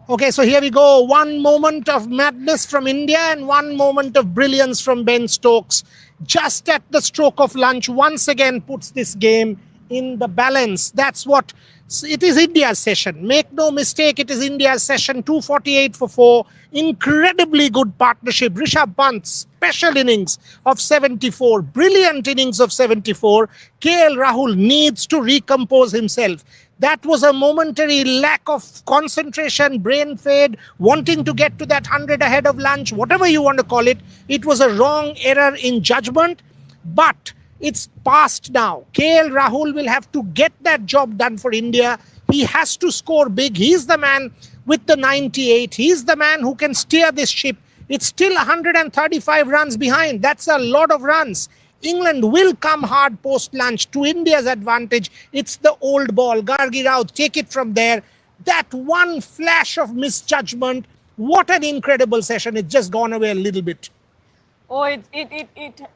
Okay, so here we go. One moment of madness from India and one moment of brilliance from Ben Stokes. Just at the stroke of lunch, once again puts this game in the balance. That's what it is. India's session. Make no mistake, it is India's session. 248 for 4. Incredibly good partnership. Rishabh Pant, special innings of 74. Brilliant innings of 74. KL-Rahul needs to recompose himself. That was a momentary lack of concentration, brain fade, wanting to get to that 100 ahead of lunch, whatever you want to call it. It was a wrong error in judgment, but it's past now. KL Rahul will have to get that job done for India. He has to score big. He's the man with the 98. He's the man who can steer this ship. It's still 135 runs behind. That's a lot of runs. England will come hard post-lunch to India's advantage. It's the old ball. Gargi Raut, take it from there. That one flash of misjudgment. What an incredible session. It's just gone away a little bit. Oh, it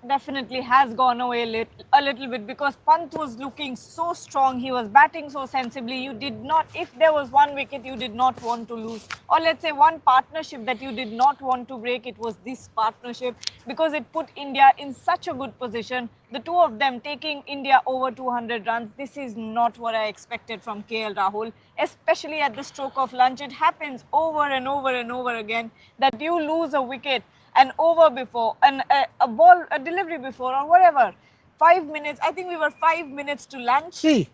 definitely has gone away a little bit because Pant was looking so strong. He was batting so sensibly. You did not, if there was one wicket you did not want to lose, or let's say one partnership that you did not want to break, it was this partnership because it put India in such a good position. The two of them taking India over 200 runs. This is not what I expected from KL Rahul, especially at the stroke of lunch. It happens over and over and over again that you lose a wicket an over before, and a ball, a delivery before, or whatever. 5 minutes, I think we were 5 minutes to lunch. 3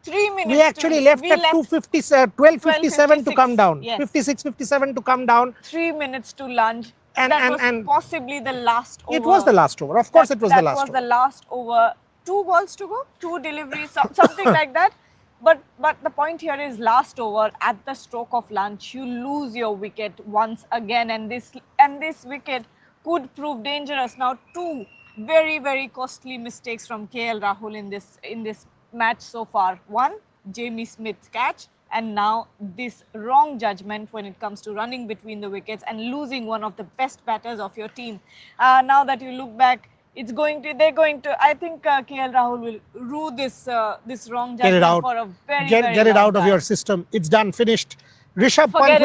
minutes. We actually left at 12:57 to come down. Yes. 56, 57 to come down. 3 minutes to lunch. That was possibly the last over. It was the last over. Of course, it was the last over. That was the last over. 2 balls to go, 2 deliveries, something like that. But the point here is last over at the stroke of lunch, you lose your wicket once again, and this wicket could prove dangerous. Now, 2 very costly mistakes from KL Rahul in this match so far. One, Jamie Smith catch, and now this wrong judgment when it comes to running between the wickets and losing one of the best batters of your team. Now that you look back, they're going to, I think KL Rahul will rue this wrong judgment for a very Get it out of your system. It's done, finished. Rishabh Pant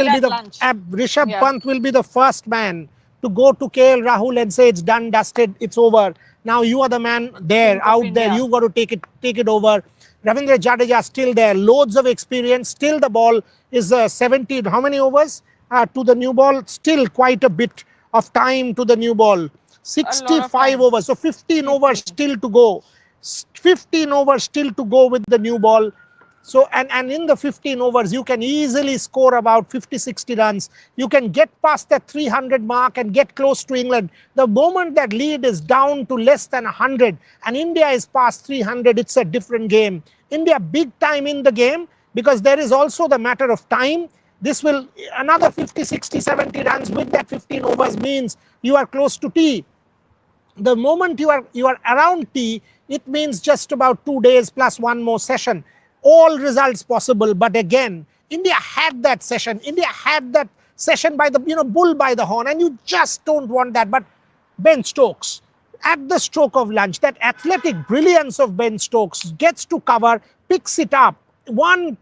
will be the first man to go to KL Rahul and say it's done, dusted, it's over. Now you are the man there, out there. You got to take it over. Ravindra Jadeja still there, loads of experience. Still the ball is 70. How many overs to the new ball? Still quite a bit of time to the new ball. 65 overs, so 15 overs still to go. 15 overs still to go with the new ball. So, and in the 15 overs, you can easily score about 50, 60 runs. You can get past that 300 mark and get close to England. The moment that lead is down to less than 100 and India is past 300, it's a different game. India big time in the game because there is also the matter of time. This will, another 50, 60, 70 runs with that 15 overs means you are close to tea. The moment you are around tea, it means just about 2 days plus one more session. All results possible, but again, India had that session. India had that session by the, bull by the horn, and you just don't want that. But Ben Stokes, at the stroke of lunch, that athletic brilliance of Ben Stokes gets to cover, picks it up, one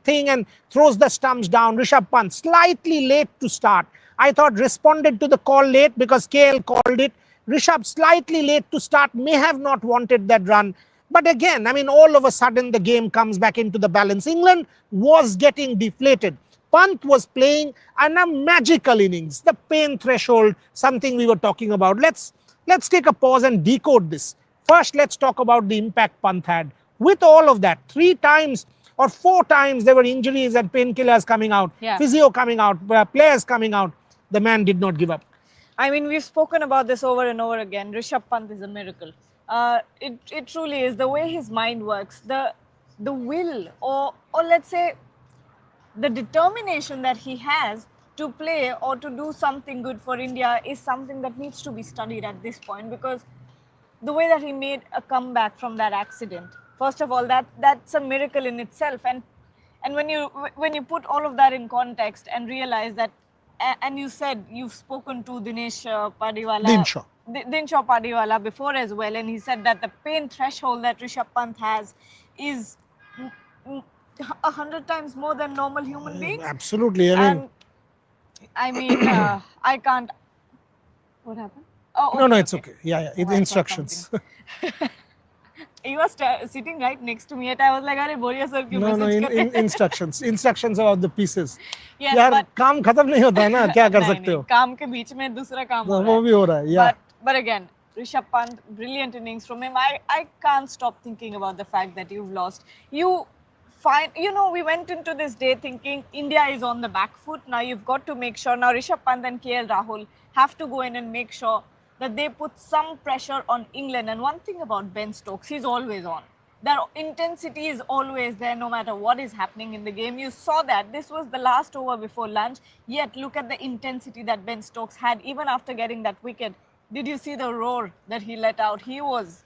thing and throws the stumps down. Rishabh Pant, slightly late to start. I thought responded to the call late because KL called it. Rishabh slightly late to start, may have not wanted that run. But again, all of a sudden the game comes back into the balance. England was getting deflated. Pant was playing a magical innings, the pain threshold, something we were talking about. Let's take a pause and decode this. First, let's talk about the impact Pant had. With all of that, 3 times or 4 times there were injuries and painkillers coming out, physio coming out, players coming out. The man did not give up. We've spoken about this over and over again. Rishabh Pant is a miracle. It truly is. The way his mind works, the will, or let's say the determination that he has to play or to do something good for India is something that needs to be studied at this point, because the way that he made a comeback from that accident, first of all, that's a miracle in itself. And when you put all of that in context and realize that, and you said you've spoken to Dinshaw Padiwala before as well, and he said that the pain threshold that Rishabh Pant has is 100 times more than normal human beings. Absolutely. I mean, I can't. What happened? Oh, okay, No, it's okay. Yeah, it's Oh, I saw instructions. You were sitting right next to me, and I was like, "Arey, Boria sir, क्यों No, message कर रहे हैं?" instructions. Instructions about the pieces. Yes, यार but काम खत्म नहीं होता है ना, क्या कर नहीं सकते नहीं हो? काम के बीच में दूसरा काम हो वो रहा है. भी हो रहा है, yeah. But again, Rishabh Pant, brilliant innings from him. I can't stop thinking about the fact that you've lost. We went into this day thinking India is on the back foot. Now you've got to make sure. Now Rishabh Pant and KL Rahul have to go in and make sure that they put some pressure on England. And one thing about Ben Stokes, he's always on. Their intensity is always there no matter what is happening in the game. You saw that. This was the last over before lunch. Yet look at the intensity that Ben Stokes had even after getting that wicket. Did you see the roar that he let out? He was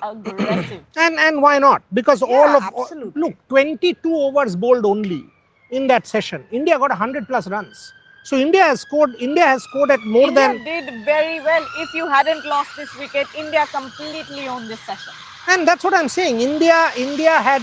aggressive. And why not? Because Absolutely. look, 22 overs bowled only in that session. India got 100 plus runs. So India has scored at more India than. did very well. If you hadn't lost this wicket, India completely owned this session. And that's what I'm saying. India had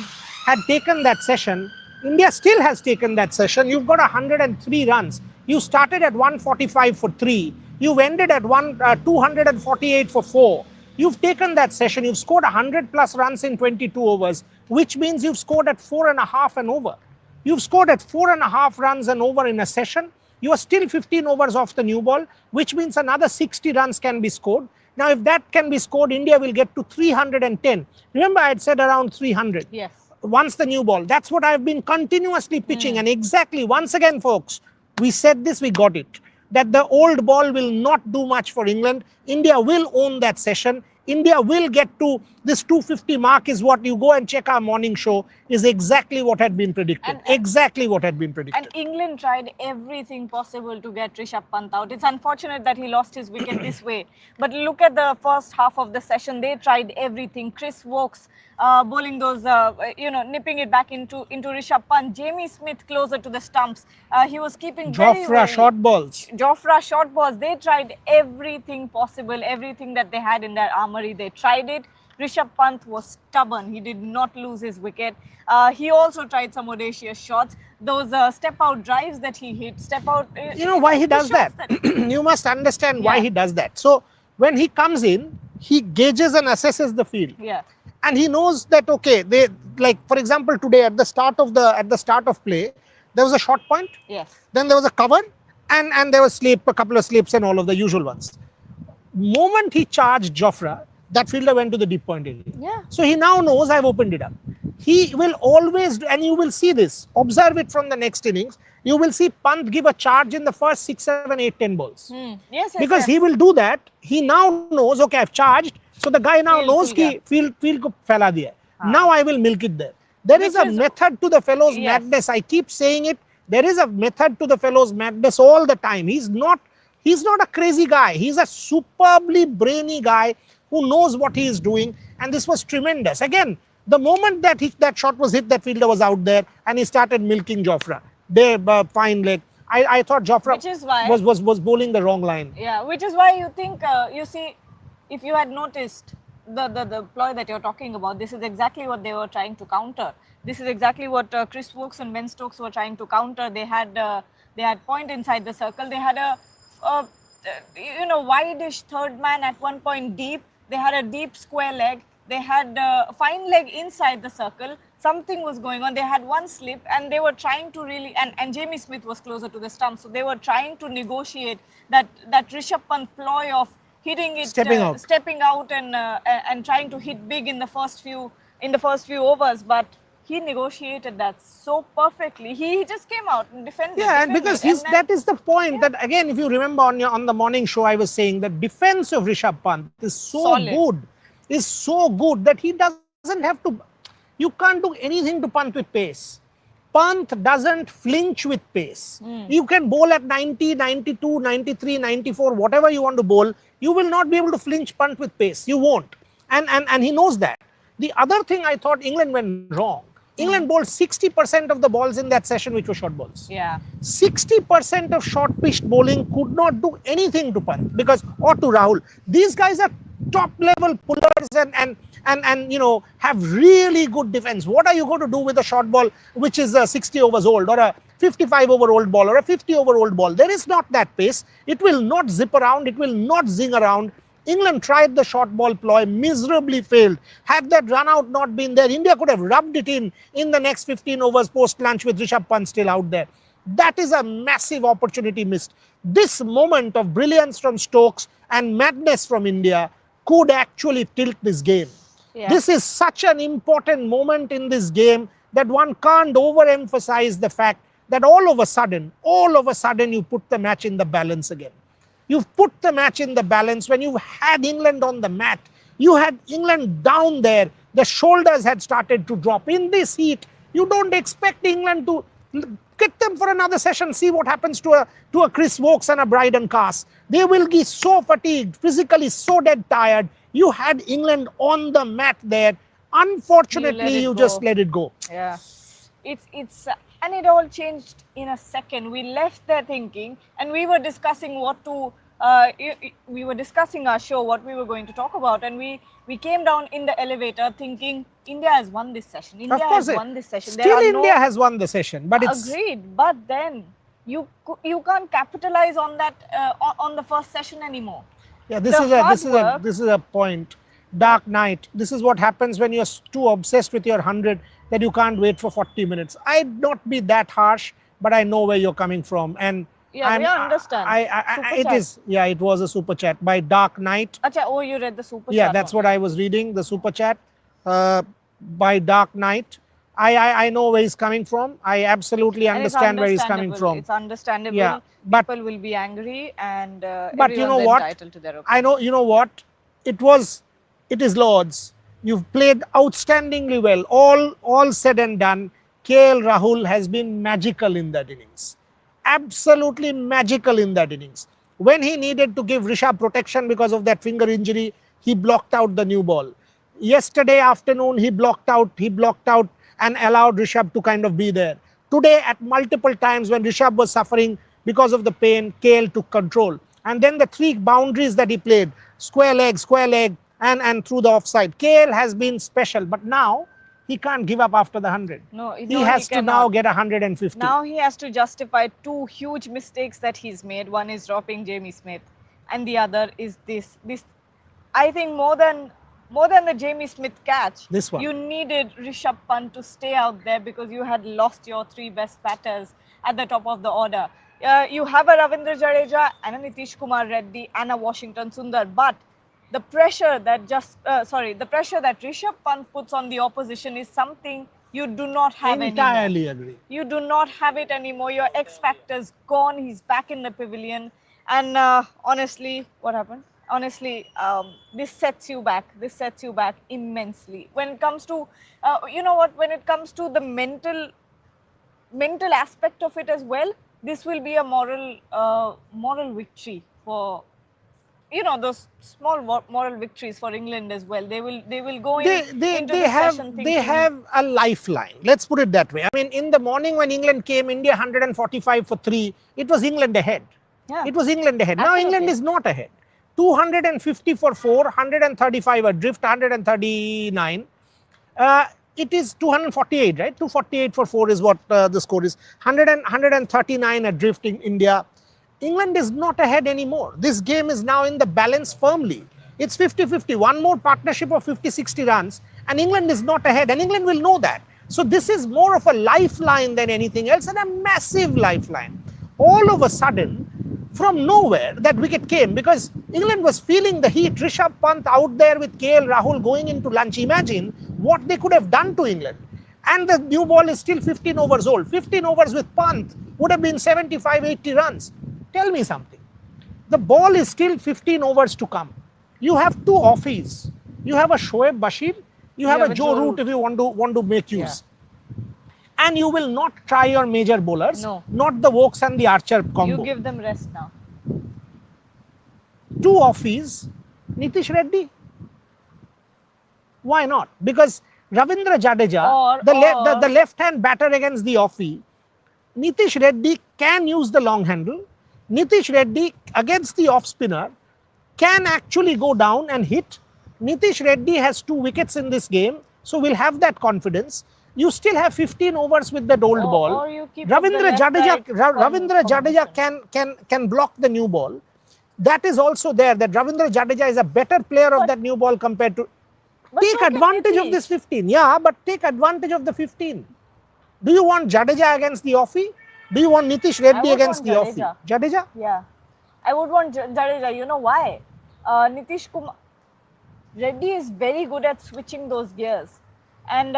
taken that session. India still has taken that session. You've got 103 runs. You started at 145 for 3. You've ended at 248 for 4. You've taken that session. You've scored 100 plus runs in 22 overs, which means you've scored at 4.5 and over. You've scored at 4.5 runs and over in a session. You are still 15 overs off the new ball, which means another 60 runs can be scored. Now, if that can be scored, India will get to 310. Remember, I had said around 300. Yes. Once the new ball. That's what I've been continuously pitching. And exactly, once again, folks, we said this, we got it. That the old ball will not do much for England. India will own that session. India will get to this 250 mark is what you go and check our morning show is exactly what had been predicted. Exactly what had been predicted. And England tried everything possible to get Rishabh Pant out. It's unfortunate that he lost his wicket this way. But look at the first half of the session. They tried everything. Chris Wokes bowling those, nipping it back into Rishabh Pant. Jamie Smith closer to the stumps. He was keeping Jofra short balls. Jofra short balls. They tried everything possible, everything that they had in their armory. They tried it. Rishabh Pant was stubborn. He did not lose his wicket. He also tried some audacious shots. Those step-out drives that he hit, step-out... you know why he does that? You must understand why he does that. So, when he comes in, he gauges and assesses the field. Yeah. And he knows that, okay, they, like, for example, today at the start of play, there was a short point. Yes. Then there was a cover and there was a couple of slips and all of the usual ones. Moment he charged Jofra, that fielder went to the deep point area. Yeah. So he now knows I've opened it up. He will always, and you will see this, observe it from the next innings, you will see Pant give a charge in the first 6, 7, 8, 10 balls. Yes, because he will do that. He now knows, okay, I've charged. So the guy now knows कि field को फैला दिया. Now I will milk it there. There is a method to the fellow's madness. I keep saying it. There is a method to the fellow's madness all the time. He's not a crazy guy. He's a superbly brainy guy who knows what he is doing. And this was tremendous. Again, the moment that that shot was hit, that fielder was out there and he started milking Jofra. Fine leg. I thought Jofra was bowling the wrong line. Yeah, which is why you think, you see, if you had noticed the ploy that you're talking about, this is exactly what they were trying to counter. This is exactly what Chris Wokes and Ben Stokes were trying to counter. They had point inside the circle. They had a wide-ish third man at one point deep. They had a deep square leg. They had a fine leg inside the circle. Something was going on. They had one slip and they were trying to really, and Jamie Smith was closer to the stump. So they were trying to negotiate that Rishabh Pant ploy of hitting it, stepping out and trying to hit big in the first few overs. But he negotiated that so perfectly. He just came out and defended. Yeah, and because that is the point that, again, if you remember on the morning show, I was saying the defense of Rishabh Pant is so good that he doesn't have to, you can't do anything to Pant with pace. Pant doesn't flinch with pace. You can bowl at 90, 92, 93, 94, whatever you want to bowl. You will not be able to flinch Pant with pace. You won't. And he knows that. The other thing I thought England went wrong. England bowled 60% of the balls in that session, which were short balls. Yeah. 60% of short-pitched bowling could not do anything to Pant or to Rahul. These guys are top-level pullers and have really good defense. What are you going to do with a short ball which is 60 overs old, or a 55 over old ball, or a 50 over old ball? There is not that pace. It will not zip around. It will not zing around. England tried the short ball ploy, miserably failed. Had that run out not been there, India could have rubbed it in the next 15 overs post lunch with Rishabh Pant still out there. That is a massive opportunity missed. This moment of brilliance from Stokes and madness from India could actually tilt this game. Yeah. This is such an important moment in this game that one can't overemphasize the fact that all of a sudden, you put the match in the balance again. You've put the match in the balance when you had England on the mat. You had England down there. The shoulders had started to drop. In this heat, you don't expect England to get them for another session. See what happens to a Chris Wokes and a Bryden Cass. They will be so fatigued, physically so dead tired. You had England on the mat there. Unfortunately, you just let it go. Yeah. It's and it all changed in a second. We left there thinking, and we were discussing we were discussing our show, what we were going to talk about, and we came down in the elevator thinking India has won this session. India has won this session. Still, India has won the session, but it's agreed. But then you can't capitalize on that on the first session anymore. Yeah, this is a point. Dark night. This is what happens when you're too obsessed with your 100 that you can't wait for 40 minutes. I'd not be that harsh, but I know where you're coming from, and yeah, we understand. It was a super chat by Dark Night. Achha, oh, you read the super chat. Yeah, that's what I was reading. The super chat by Dark Night. I know where he's coming from. I absolutely understand where he's coming from. It's understandable. Yeah, but people will be angry, and but you know what? entitled to their opinion. I know. You know what? It is Lords. You've played outstandingly well. All said and done, KL Rahul has been magical in that innings. Absolutely magical in that innings. When he needed to give Rishabh protection because of that finger injury, he blocked out the new ball. Yesterday afternoon, he blocked out and allowed Rishabh to kind of be there. Today, at multiple times when Rishabh was suffering because of the pain, KL took control. And then the 3 boundaries that he played, square leg, and through the offside. KL has been special, but now he can't give up after the 100. He has to now get 150. Now he has to justify 2 huge mistakes that he's made. One is dropping Jamie Smith, and the other is this. I think more than the Jamie Smith catch, this one, you needed Rishabh Pant to stay out there because you had lost your 3 best batters at the top of the order. You have a Ravindra Jadeja and a Nitish Kumar Reddy and a Washington Sundar, but the pressure that Rishabh Pant puts on the opposition is something you do not have anymore. Entirely agree. You do not have it anymore. Your X factor's gone. He's back in the pavilion, and honestly, what happened? Honestly, this sets you back. This sets you back immensely. When it comes to, when it comes to the mental aspect of it as well, this will be a moral victory for. Those small moral victories for England as well. They will go into the session thinking. They have a lifeline. Let's put it that way. I mean, in the morning when England came, India 145 for 3. It was England ahead. Yeah. It was England ahead. Absolutely. Now England is not ahead. 250 for 4, 135 adrift, 139. It is 248, right? 248 for 4 is what the score is. 139 adrift in India. England is not ahead anymore. This game is now in the balance firmly. It's 50-50. One more partnership of 50-60 runs, and England is not ahead, and England will know that. So this is more of a lifeline than anything else, and a massive lifeline. All of a sudden, from nowhere, that wicket came because England was feeling the heat. Rishabh Pant out there with KL Rahul going into lunch. Imagine what they could have done to England. And the new ball is still 15 overs old. 15 overs with Pant would have been 75-80 runs. Tell me something. The ball is still 15 overs to come. You have 2 offies. You have a Shoaib Bashir. You have a Joe Root if you want to make use. Yeah. And you will not try your major bowlers. No. Not the Wokes and the Archer combo. You give them rest now. 2 offies. Nitish Reddy. Why not? Because Ravindra Jadeja, the left-hand batter against the offie, Nitish Reddy can use the long handle. Nitish Reddy against the off spinner can actually go down and hit Nitish Reddy has 2 wickets in this game, so we'll have that confidence. You still have 15 overs with that old ball. Or you keep up the Ravindra Jadeja can block the new ball. That is also there, that Ravindra Jadeja is a better player of that new ball compared to... Take advantage of this 15. Yeah, but take advantage of the 15. Do you want Jadeja against the offie? Do you want Nitish Reddy against the offie? Jadeja? Yeah. I would want Jadeja. You know why? Nitish Kumar Reddy is very good at switching those gears. And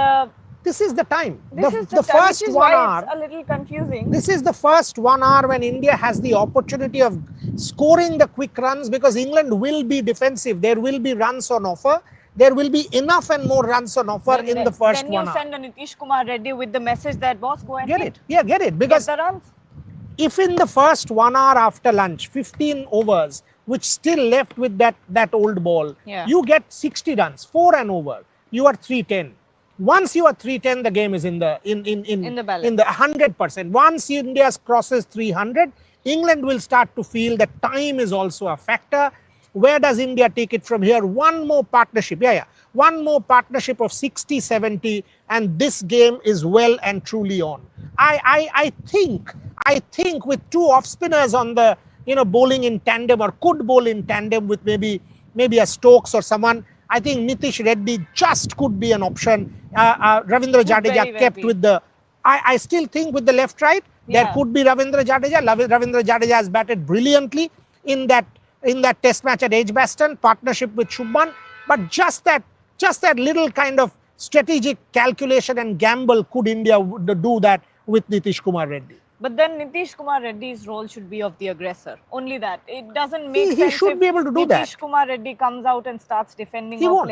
this is the time. This is the time, first 1 hour. It's a little confusing. This is the first 1 hour when India has the opportunity of scoring the quick runs, because England will be defensive. There will be runs on offer. There will be enough and more runs on offer in the first 1 hour. Then you send a Nitish Kumar Reddy with the message that, boss, go and get it. Yeah, get it. Because get the runs. If in the first 1 hour after lunch, 15 overs, which still left with that old ball, you get 60 runs, 4 and over, you are 310. Once you are 310, the game is in the balance. In the 100%. Once India crosses 300, England will start to feel that time is also a factor. Where does India take it from here? One more partnership. One more partnership of 60, 70, and this game is well and truly on. I think with 2 off spinners on the bowling in tandem, or could bowl in tandem with maybe a Stokes or someone, I think Nitish Reddy just could be an option. Ravindra Jadeja kept with the... I still think with the left-right, there could be Ravindra Jadeja. Ravindra Jadeja has batted brilliantly in that test match at Edgbaston, partnership with Shubman. But just that little kind of strategic calculation and gamble, could India do that with Nitish Kumar Reddy? But then Nitish Kumar Reddy's role should be of the aggressor. Only that. It doesn't make sense. He should be able to do that. Nitish Kumar Reddy comes out and starts defending He won't.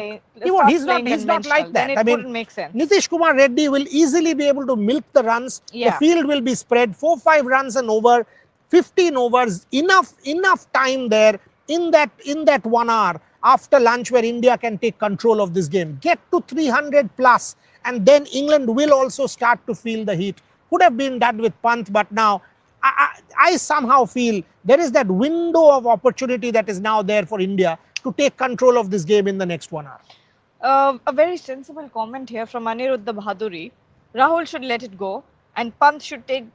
He's not like that. Then it wouldn't make sense. Nitish Kumar Reddy will easily be able to milk the runs. The field will be spread 4-5 runs and over, 15 overs. Enough time there in that 1 hour after lunch where India can take control of this game. Get to 300 plus, and then England will also start to feel the heat. Could have been done with Pant, but now I somehow feel there is that window of opportunity that is now there for India to take control of this game in the next 1 hour. A very sensible comment here from Aniruddha Bhaduri. Rahul should let it go, and Pant should take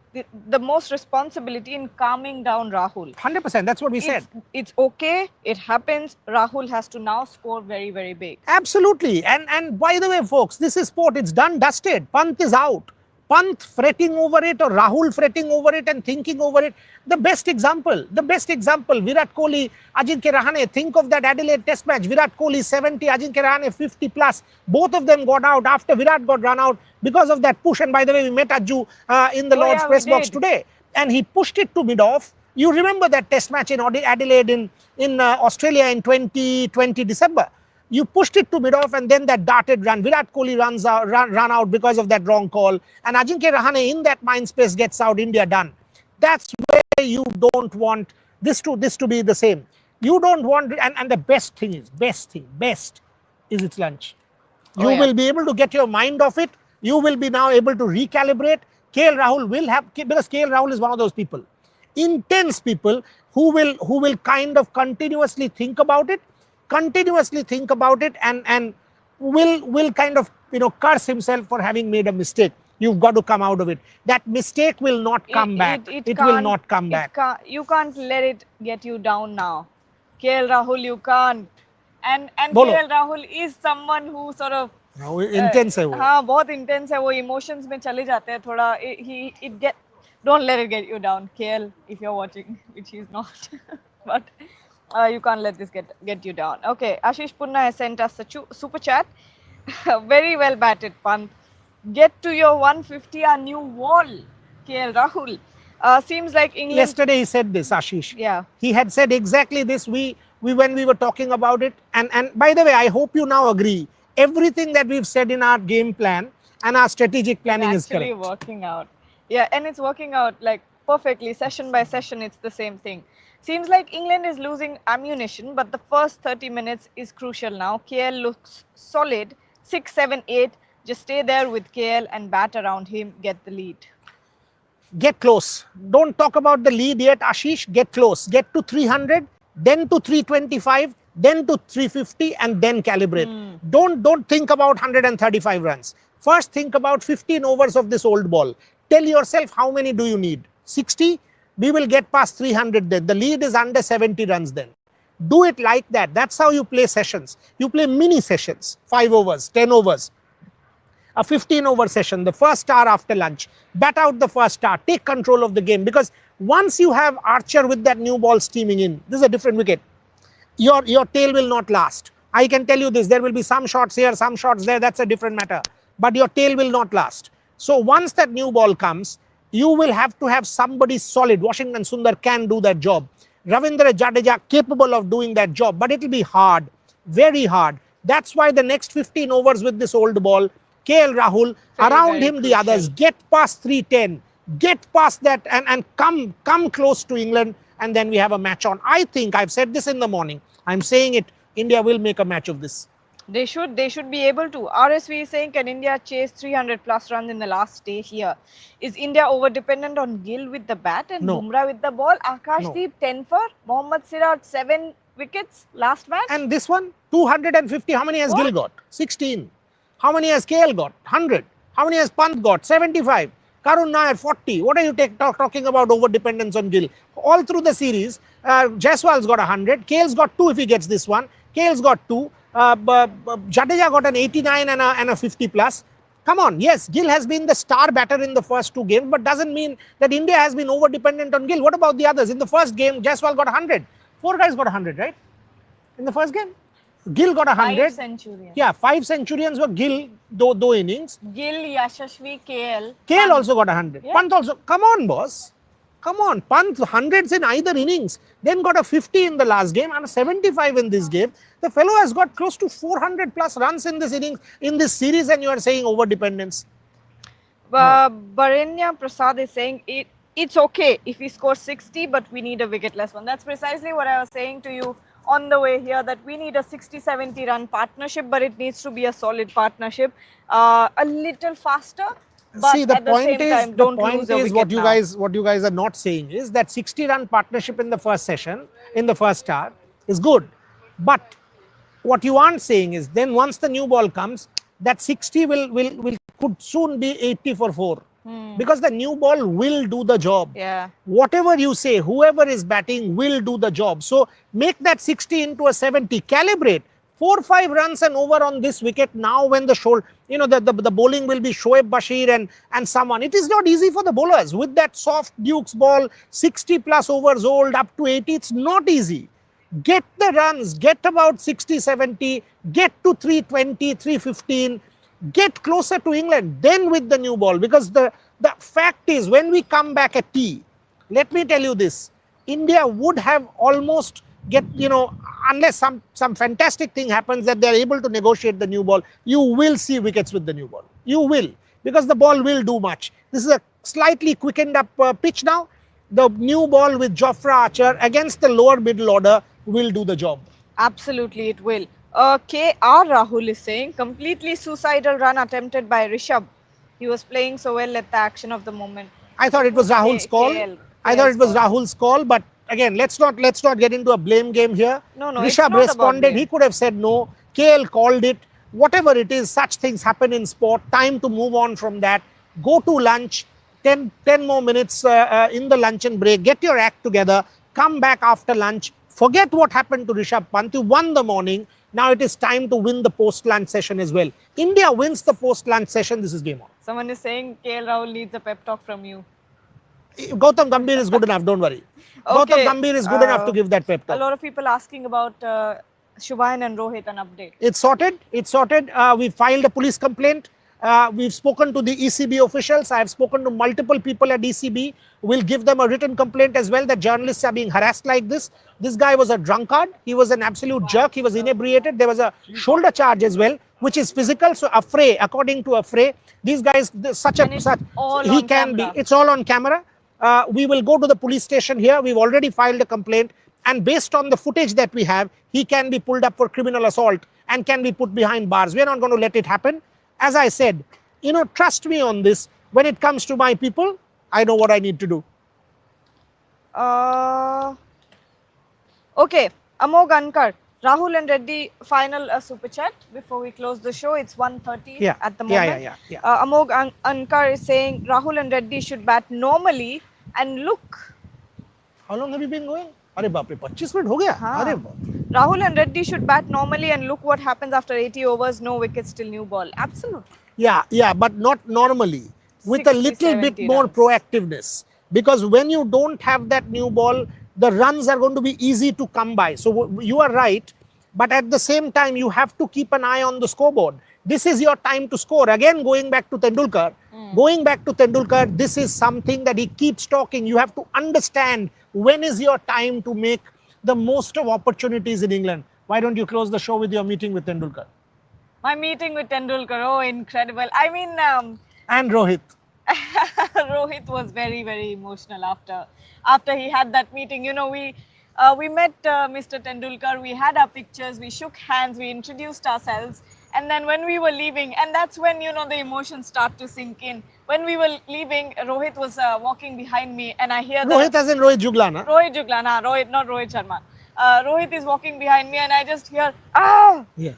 the most responsibility in calming down Rahul. 100%, that's what we said. It's okay, it happens. Rahul has to now score very, very big. Absolutely. And by the way, folks, this is sport. It's done, dusted. Pant is out. Pant fretting over it, or Rahul fretting over it and thinking over it. The best example, Virat Kohli, Ajinkya Rahane. Think of that Adelaide test match. Virat Kohli 70, Ajinkya Rahane 50 plus. Both of them got out after Virat got run out because of that push. And by the way, we met Ajju in the Lord's press box today. And he pushed it to mid-off. You remember that test match in Adelaide in Australia in 2020 December. You pushed it to mid-off, and then that darted run. Virat Kohli run out because of that wrong call. And Ajinkya Rahane in that mind space gets out, India done. That's where you don't want this to be the same. You don't want, and the best is its lunch. You will be able to get your mind off it. You will be now able to recalibrate. KL Rahul will have, because KL Rahul is one of those people, intense people who will kind of continuously think about it and will kind of curse himself for having made a mistake. You've got to come out of it. That mistake will not come back. It will not come back. You can't let it get you down now. KL Rahul, you can't. And KL Rahul is someone who sort of intense है वो. हाँ, बहुत intense है वो. Emotions में चले जाते हैं थोड़ा. Don't let it get you down, KL, if you're watching, which he's not. But you can't let this get you down. Okay, Ashish Punna has sent us a super chat. Very well batted, Pant. Get to your 150, a new wall, KL Rahul. Seems like England... Yesterday he said this, Ashish. Yeah. He had said exactly this when we were talking about it. And by the way, I hope you now agree. Everything that we've said in our game plan and our strategic planning is correct. It's actually working out. Yeah, and it's working out like perfectly. Session by session, it's the same thing. Seems like England is losing ammunition, but the first 30 minutes is crucial now. KL looks solid. 6, 7, 8. Just stay there with KL and bat around him. Get the lead. Get close. Don't talk about the lead yet, Ashish. Get close. Get to 300, then to 325, then to 350 and then calibrate. Don't think about 135 runs. First think about 15 overs of this old ball. Tell yourself how many do you need? 60? We will get past 300 then. The lead is under 70 runs then. Do it like that. That's how you play sessions. You play mini sessions, 5 overs, 10 overs. A 15-over session, the first hour after lunch. Bat out the first hour. Take control of the game. Because once you have Archer with that new ball steaming in, this is a different wicket. Your tail will not last. I can tell you this. There will be some shots here, some shots there. That's a different matter. But your tail will not last. So once that new ball comes, you will have to have somebody solid. Washington Sundar can do that job. Ravindra Jadeja capable of doing that job, but it will be hard, very hard. That's why the next 15 overs with this old ball, KL Rahul, around him the others, get past 310, get past that and come close to England, and then we have a match on. I think, I've said this in the morning, I'm saying it, India will make a match of this. They should be able to. RSV is saying, can India chase 300 plus runs in the last day here? Is India over dependent on Gill with the bat and Bumrah with the ball? Akashdeep 10 for, Mohammad Siraj 7 wickets last match. And this one, 250. How many has Gill got? 16. How many has KL got? 100. How many has Pant got? 75. Karun Nair 40. What are you talking about over dependence on Gill? All through the series, Jaiswal's got 100. KL's got 2 if he gets this one. KL's got 2. Jadeja got an 89 and a 50 plus. Come on, yes, Gill has been the star batter in the first 2 games, but doesn't mean that India has been over dependent on Gill. What about the others? In the first game, Jaiswal got 100. 4 guys got 100, right? In the first game, Gill got 100. 5 centurions. Yeah, 5 centurions were Gill, though innings. Gill, Yashasvi, KL. KL also got 100. Yeah. Pant also. Come on, boss. Come on, Pant hundreds in either innings. Then got a 50 in the last game and a 75 in this game. The fellow has got close to 400 plus runs in this innings, in this series, and you are saying over dependence. Barenya Prasad is saying it's okay if he scores 60, but we need a wicketless one. That's precisely what I was saying to you on the way here, that we need a 60-70 run partnership, but it needs to be a solid partnership. A little faster. But see, the at point the same time, what you guys are not saying is that 60-run partnership in the first session, in the first hour, is good. But what you aren't saying is then once the new ball comes, that 60 could soon be 80 for 4. Because the new ball will do the job. Yeah. Whatever you say, whoever is batting will do the job. So make that 60 into a 70. Calibrate. 4-5 runs and over on this wicket now when the shoulder, the bowling will be Shoaib Bashir and someone. It is not easy for the bowlers with that soft Duke's ball, 60 plus overs old up to 80. It's not easy. Get the runs, get about 60-70, get to 320, 315, get closer to England, then with the new ball. Because the fact is, when we come back at tea, let me tell you this, India would have almost unless some fantastic thing happens that they are able to negotiate the new ball, you will see wickets with the new ball. You will, because the ball will do much. This is a slightly quickened up pitch now. The new ball with Jofra Archer against the lower middle order will do the job. Absolutely, it will. KR Rahul is saying, completely suicidal run attempted by Rishabh. He was playing so well at the action of the moment. I thought it was Rahul's call. I thought it was Rahul's call, but again, let's not get into a blame game here. No, Rishabh responded. He could have said no. KL called it. Whatever it is, such things happen in sport. Time to move on from that. Go to lunch. 10 more minutes in the luncheon break. Get your act together. Come back after lunch. Forget what happened to Rishabh Pant. You won the morning. Now it is time to win the post-lunch session as well. India wins the post-lunch session. This is game on. Someone is saying KL Rahul needs a pep talk from you. Gautam Gambhir is good enough. Don't worry. Okay. Gautam Gambhir is good enough to give that pep talk. A lot of people asking about Shubhayan and Rohit, an update. It's sorted. It's sorted. We filed a police complaint. We've spoken to the ECB officials. I have spoken to multiple people at ECB. We'll give them a written complaint as well that journalists are being harassed like this. This guy was a drunkard. He was an absolute jerk. He was inebriated. There was a shoulder charge as well, which is physical. So Afray, according to Afray, these guys, he can be. It's all on camera. We will go to the police station here. We've already filed a complaint. And based on the footage that we have, he can be pulled up for criminal assault and can be put behind bars. We're not going to let it happen. As I said, trust me on this. When it comes to my people, I know what I need to do. Okay, Amog Ankar. Rahul and Reddy, final super chat before we close the show. It's 1:30 Yeah. at the moment. Yeah. Amog Ankar is saying Rahul and Reddy should bat normally and look. How long have you been going? अरे बाप रे 25 minute हो गया अरे बाप Rahul and Reddy should bat normally and look what happens after 80 overs, no wickets, still new ball. Absolutely. Yeah, but not normally. With a 60, little bit 70 more runs. proactiveness. Because when you don't have that new ball, the runs are going to be easy to come by. So you are right. But at the same time, you have to keep an eye on the scoreboard. This is your time to score. Again, going back to Tendulkar, this is something that he keeps talking. You have to understand when is your time to make the most of opportunities in England. Why don't you close the show with your meeting with Tendulkar? My meeting with Tendulkar, oh, incredible. I mean, and Rohit. Rohit was very, very emotional after he had that meeting. You know, we met Mr. Tendulkar, we had our pictures, we shook hands, we introduced ourselves. And then when we were leaving, and that's when, you know, the emotions start to sink in. When we were leaving, Rohit was walking behind me and I hear Rohit as in Rohit Juglana. Rohit Juglana, Rohit, not Rohit Sharma. Rohit is walking behind me and I just hear, ah! Yeah.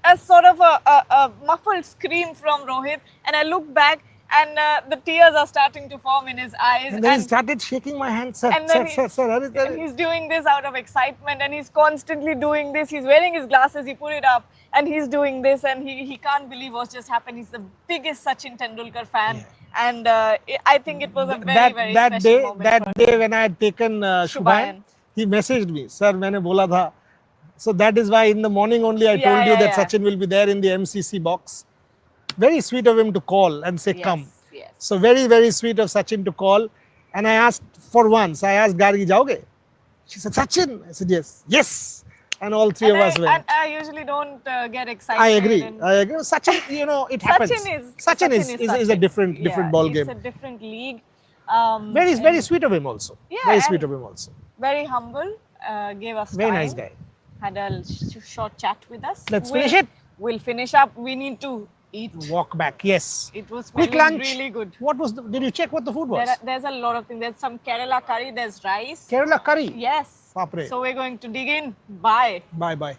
A sort of a muffled scream from Rohit. And I look back and the tears are starting to form in his eyes. And then he started shaking my hand, sir. And he's doing this out of excitement and he's constantly doing this. He's wearing his glasses, he put it up and he's doing this and he can't believe what's just happened. He's the biggest Sachin Tendulkar fan. Yeah. And I think it was a very special moment. That day when I had taken Shubhayan, he messaged me, sir, मैंने बोला था. So that is why in the morning only I told you that Sachin will be there in the MCC box. Very sweet of him to call and say, come. Yes. So very, very sweet of Sachin to call. And I asked for once, I asked Gargi, jaoge? She said, Sachin. I said, yes. Yes. And all three of us went. And I usually don't get excited. I agree. Sachin, you know, it happens. Sachin is a different ball game. It's a different league. Very sweet of him also. Yeah, very sweet of him also. Very humble. Gave us very time. Nice guy. Had a short chat with us. Let's finish it. We'll finish up. We need to eat. Walk back, yes. It was quick lunch. Really good. What was did you check what the food was? There's a lot of things. There's some Kerala curry, there's rice. Kerala curry? Yes. Papre. So we're going to dig in. Bye. Bye.